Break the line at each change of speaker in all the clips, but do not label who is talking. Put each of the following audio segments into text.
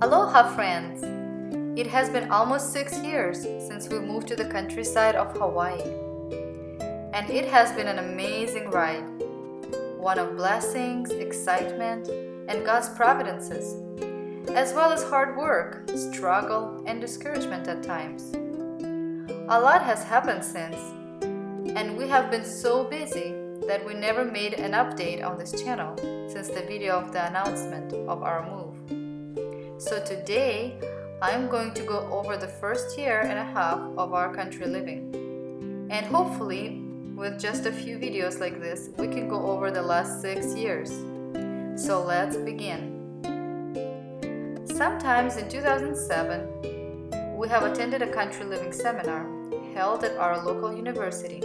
Aloha friends! It has been almost 6 years since we moved to the countryside of Hawaii. And it has been an amazing ride. One of blessings, excitement, and God's providences, as well as hard work, struggle, and discouragement at times. A lot has happened since, and we have been so busy that we never made an update on this channel since the video of the announcement of our move. So today, I'm going to go over the first year and a half of our country living. And hopefully, with just a few videos like this, we can go over the last 6 years. So let's begin. Sometimes in 2007, we have attended a country living seminar held at our local university.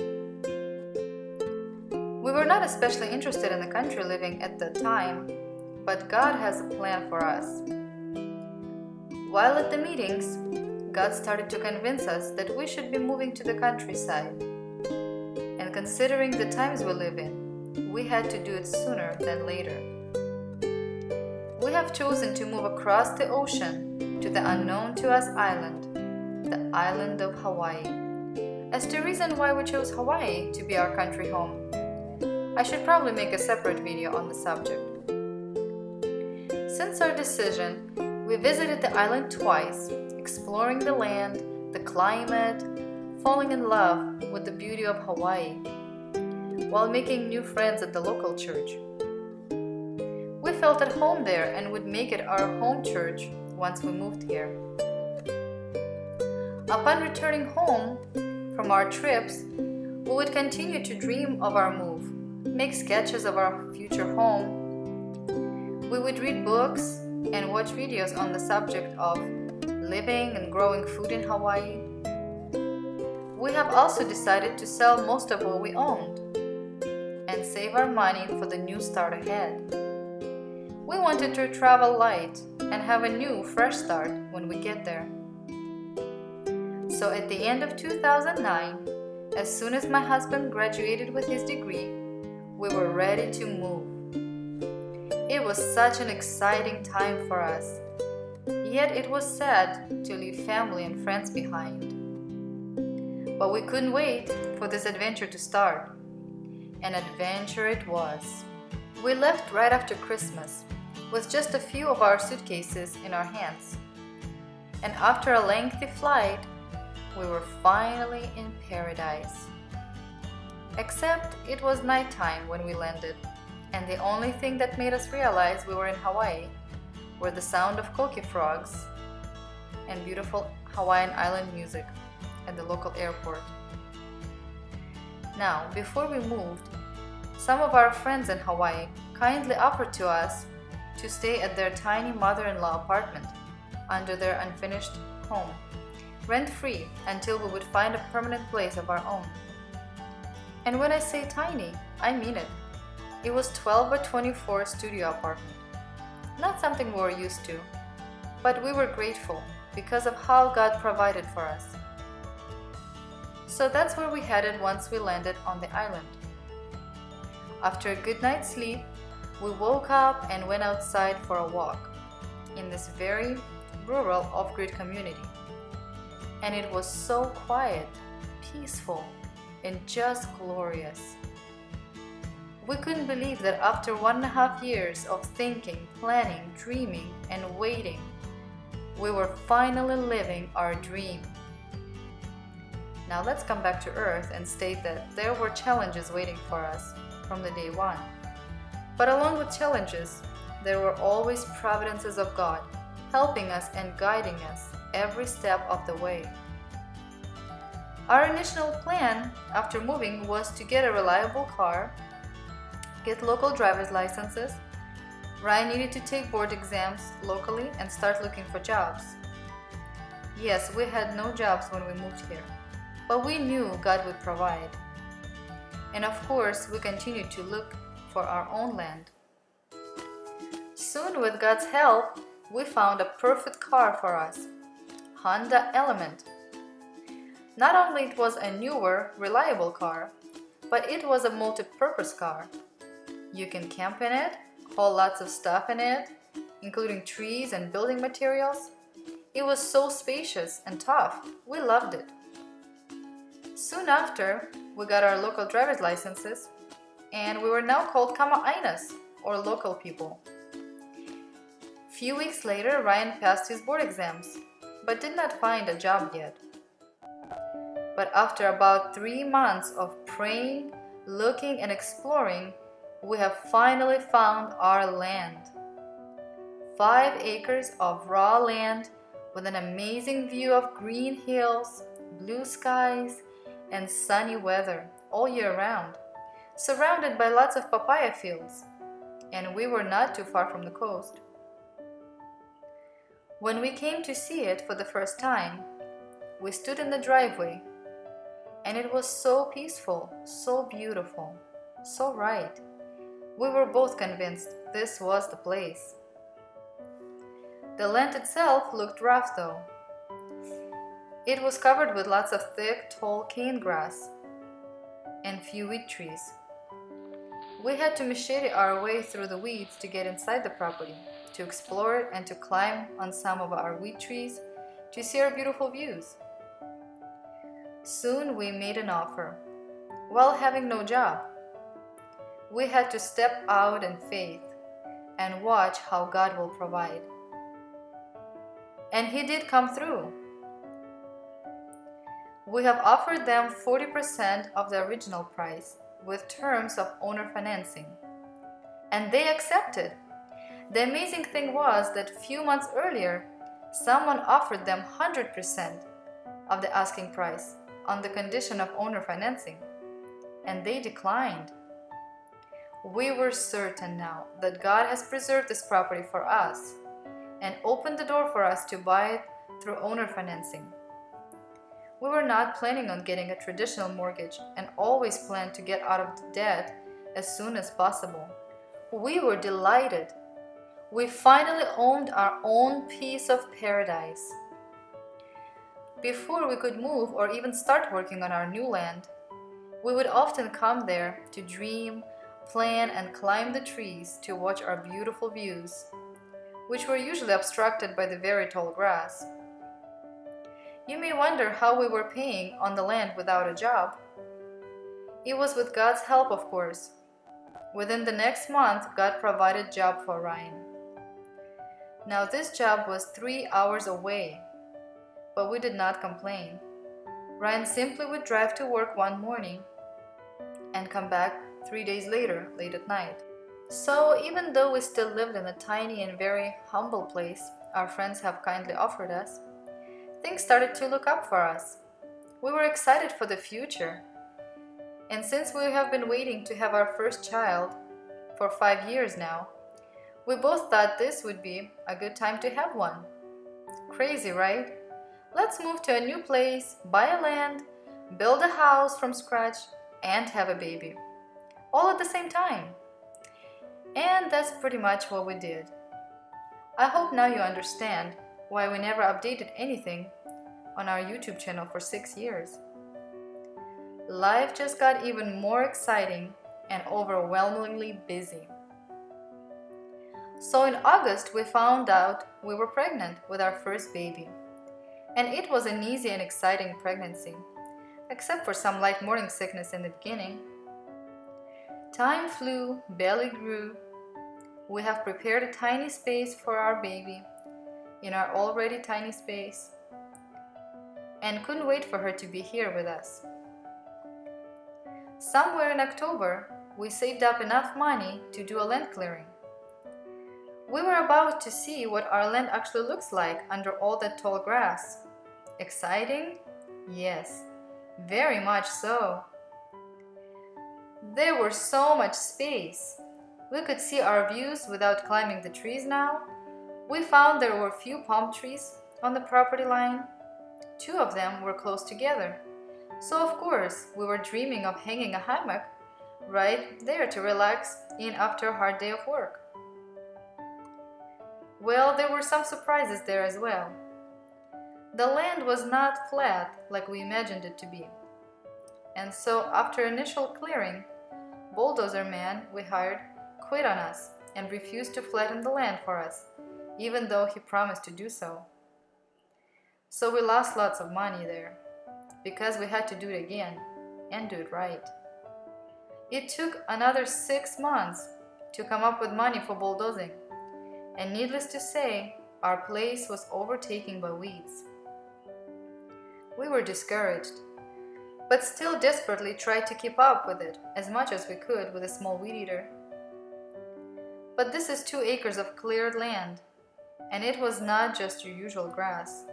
We were not especially interested in the country living at the time, but God has a plan for us. While at the meetings, God started to convince us that we should be moving to the countryside. And considering the times we live in, we had to do it sooner than later. We have chosen to move across the ocean to the unknown to us island, the island of Hawaii. As to reason why we chose Hawaii to be our country home, I should probably make a separate video on the subject. Since our decision, we visited the island twice, exploring the land, the climate, falling in love with the beauty of Hawaii, while making new friends at the local church. We felt at home there and would make it our home church once we moved here. Upon returning home from our trips, we would continue to dream of our move, make sketches of our future home. We would read books and watch videos on the subject of living and growing food in Hawaii. We have also decided to sell most of what we owned and save our money for the new start ahead. We wanted to travel light and have a new, fresh start when we get there. So at the end of 2009, as soon as my husband graduated with his degree, we were ready to move. It was such an exciting time for us, yet it was sad to leave family and friends behind. But we couldn't wait for this adventure to start. An adventure it was. We left right after Christmas, with just a few of our suitcases in our hands. And after a lengthy flight, we were finally in paradise. Except it was nighttime when we landed, and the only thing that made us realize we were in Hawaii were the sound of koke frogs and beautiful Hawaiian island music at the local airport. Now, before we moved, some of our friends in Hawaii kindly offered to us to stay at their tiny mother-in-law apartment under their unfinished home, rent-free until we would find a permanent place of our own. And when I say tiny, I mean it. It was 12 by 24 studio apartment. Not something we were used to, but we were grateful because of how God provided for us. So that's where we headed once we landed on the island. After a good night's sleep, we woke up and went outside for a walk in this very rural off-grid community. And it was so quiet, peaceful, and just glorious. We couldn't believe that after 1.5 years of thinking, planning, dreaming, and waiting, we were finally living our dream. Now let's come back to Earth and state that there were challenges waiting for us from the day one. But along with challenges, there were always providences of God, helping us and guiding us every step of the way. Our initial plan after moving was to get a reliable car, get local driver's licenses. Ryan needed to take board exams locally and start looking for jobs. Yes, we had no jobs when we moved here, but we knew God would provide. And of course, we continued to look for our own land. Soon, with God's help, we found a perfect car for us, Honda Element. Not only it was a newer, reliable car, but it was a multi-purpose car. You can camp in it, haul lots of stuff in it, including trees and building materials. It was so spacious and tough. We loved it. Soon after, we got our local driver's licenses, and we were now called Kama'ainas, or local people. Few weeks later, Ryan passed his board exams, but did not find a job yet. But after about 3 months of praying, looking, and exploring, we have finally found our land. 5 acres of raw land with an amazing view of green hills, blue skies, and sunny weather all year round, surrounded by lots of papaya fields, and we were not too far from the coast. When we came to see it for the first time, we stood in the driveway, and it was so peaceful, so beautiful, so right. We were both convinced this was the place. The land itself looked rough though. It was covered with lots of thick, tall cane grass and few weed trees. We had to machete our way through the weeds to get inside the property, to explore it and to climb on some of our weed trees to see our beautiful views. Soon we made an offer, while having no job. We had to step out in faith and watch how God will provide. And He did come through. We have offered them 40% of the original price with terms of owner financing, and they accepted. The amazing thing was that a few months earlier, someone offered them 100% of the asking price on the condition of owner financing, and they declined. We were certain now that God has preserved this property for us and opened the door for us to buy it through owner financing. We were not planning on getting a traditional mortgage and always planned to get out of the debt as soon as possible. We were delighted. We finally owned our own piece of paradise. Before we could move or even start working on our new land, we would often come there to dream, plan, and climb the trees to watch our beautiful views, which were usually obstructed by the very tall grass. You may wonder how we were paying on the land without a job. It was with God's help, of course. Within the next month, God provided a job for Ryan. Now this job was 3 hours away, but we did not complain. Ryan simply would drive to work one morning and come back 3 days later, late at night. So even though we still lived in a tiny and very humble place our friends have kindly offered us, things started to look up for us. We were excited for the future. And since we have been waiting to have our first child for 5 years now, we both thought this would be a good time to have one. Crazy, right? Let's move to a new place, buy a land, build a house from scratch, and have a baby. All at the same time. And that's pretty much what we did. I hope now you understand why we never updated anything on our YouTube channel for 6 years. Life just got even more exciting and overwhelmingly busy. So in August, we found out we were pregnant with our first baby. And it was an easy and exciting pregnancy, except for some light morning sickness in the beginning. Time flew, belly grew. We have prepared a tiny space for our baby in our already tiny space and couldn't wait for her to be here with us. Somewhere in October, we saved up enough money to do a land clearing. We were about to see what our land actually looks like under all that tall grass. Exciting? Yes, very much so. There was so much space. We could see our views without climbing the trees now. We found there were few palm trees on the property line. 2 of them were close together. So of course, we were dreaming of hanging a hammock right there to relax in after a hard day of work. Well, there were some surprises there as well. The land was not flat like we imagined it to be. And so after initial clearing, bulldozer man we hired quit on us and refused to flatten the land for us even though he promised to do so. So we lost lots of money there, because we had to do it again, and do it right. It took another 6 months to come up with money for bulldozing, and needless to say, our place was overtaken by weeds. We were discouraged, but still desperately tried to keep up with it as much as we could with a small weed eater. But this is 2 acres of cleared land, and it was not just your usual grass.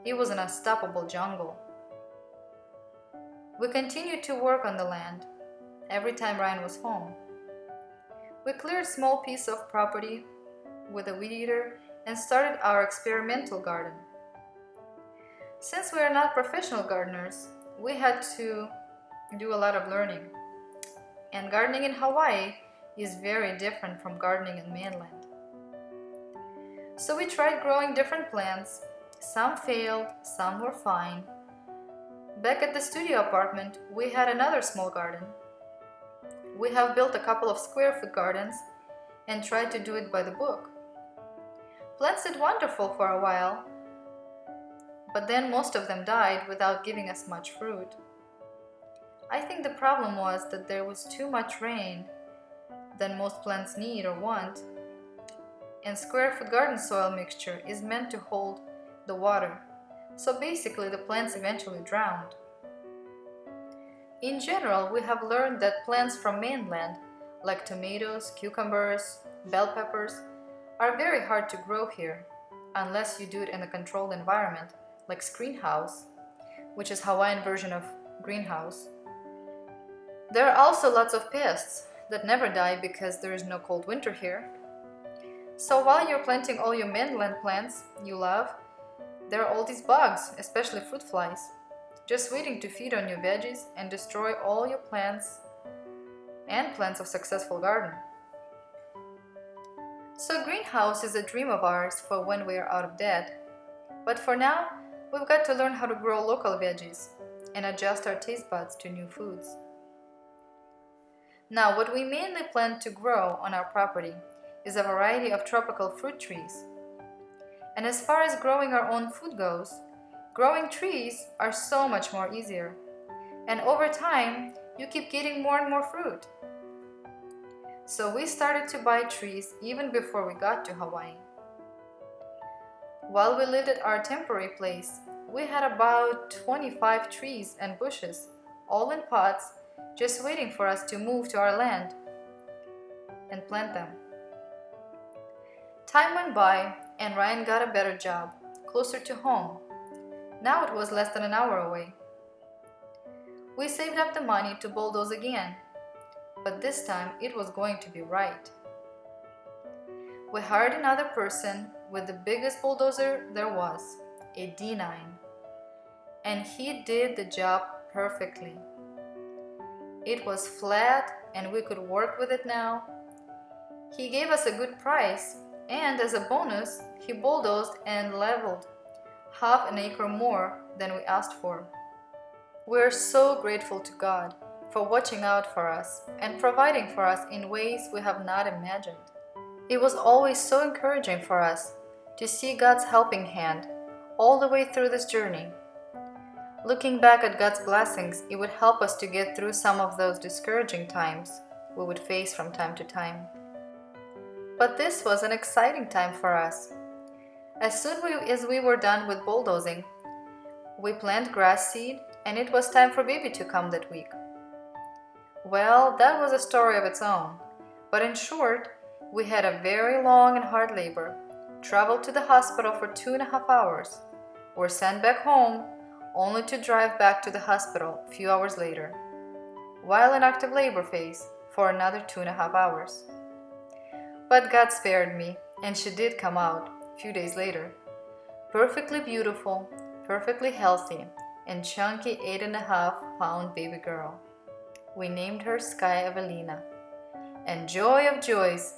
It was an unstoppable jungle. We continued to work on the land every time Ryan was home. We cleared a small piece of property with a weed eater and started our experimental garden. Since we are not professional gardeners, we had to do a lot of learning. And gardening in Hawaii is very different from gardening in mainland. So we tried growing different plants. Some failed, some were fine. Back at the studio apartment, we had another small garden. We have built a couple of square-foot gardens and tried to do it by the book. Plants did wonderful for a while, but then most of them died without giving us much fruit. I think the problem was that there was too much rain than most plants need or want, and square-foot garden soil mixture is meant to hold the water, so basically the plants eventually drowned. In general, we have learned that plants from mainland, like tomatoes, cucumbers, bell peppers, are very hard to grow here, unless you do it in a controlled environment, like screenhouse, which is Hawaiian version of greenhouse. There are also lots of pests that never die because there is no cold winter here. So while you're planting all your mainland plants you love, there are all these bugs, especially fruit flies, just waiting to feed on your veggies and destroy all your plants and plants of successful garden. So greenhouse is a dream of ours for when we are out of debt. But for now, we've got to learn how to grow local veggies and adjust our taste buds to new foods. Now, what we mainly plan to grow on our property is a variety of tropical fruit trees. And as far as growing our own food goes, growing trees are so much more easier. And over time, you keep getting more and more fruit. So we started to buy trees even before we got to Hawaii. While we lived at our temporary place, we had about 25 trees and bushes, all in pots, just waiting for us to move to our land and plant them. Time went by and Ryan got a better job, closer to home. Now it was less than an hour away. We saved up the money to bulldoze again, but this time it was going to be right. We hired another person with the biggest bulldozer there was, a D9, and he did the job perfectly. It was flat and we could work with it now. He gave us a good price, and as a bonus, he bulldozed and leveled half an acre more than we asked for. We're so grateful to God for watching out for us and providing for us in ways we have not imagined. It was always so encouraging for us to see God's helping hand all the way through this journey. Looking back at God's blessings, it would help us to get through some of those discouraging times we would face from time to time. But this was an exciting time for us. As soon as we were done with bulldozing, we planted grass seed, and it was time for baby to come that week. Well, that was a story of its own, but in short, we had a very long and hard labor, traveled to the hospital for 2.5 hours, were sent back home, only to drive back to the hospital a few hours later, while in active labor phase for another 2.5 hours. But God spared me, and she did come out a few days later, perfectly beautiful, perfectly healthy, and chunky 8.5-pound baby girl. We named her Sky Evelina, and joy of joys,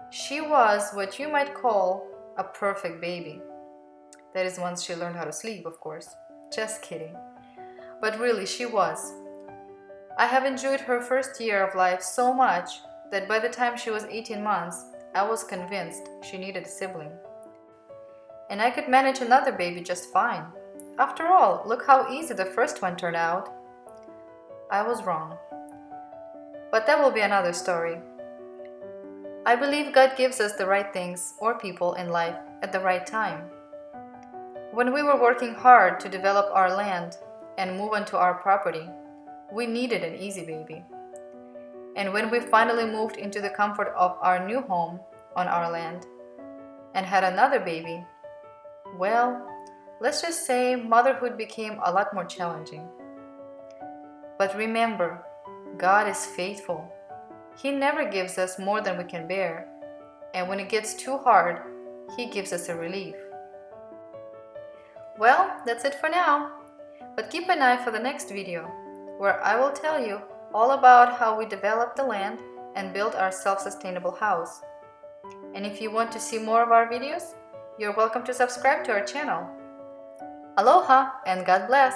she was what you might call a perfect baby. That is once she learned how to sleep, of course. Just kidding. But really, she was. I have enjoyed her first year of life so much that by the time she was 18 months, I was convinced she needed a sibling. And I could manage another baby just fine. After all, look how easy the first one turned out. I was wrong. But that will be another story. I believe God gives us the right things or people in life at the right time. When we were working hard to develop our land and move onto our property, we needed an easy baby. And when we finally moved into the comfort of our new home on our land and had another baby, well, let's just say motherhood became a lot more challenging. But remember, God is faithful. He never gives us more than we can bear. And when it gets too hard, He gives us a relief. Well, that's it for now. But keep an eye for the next video, where I will tell you all about how we developed the land and built our self-sustainable house. And if you want to see more of our videos, you're welcome to subscribe to our channel. Aloha and God bless!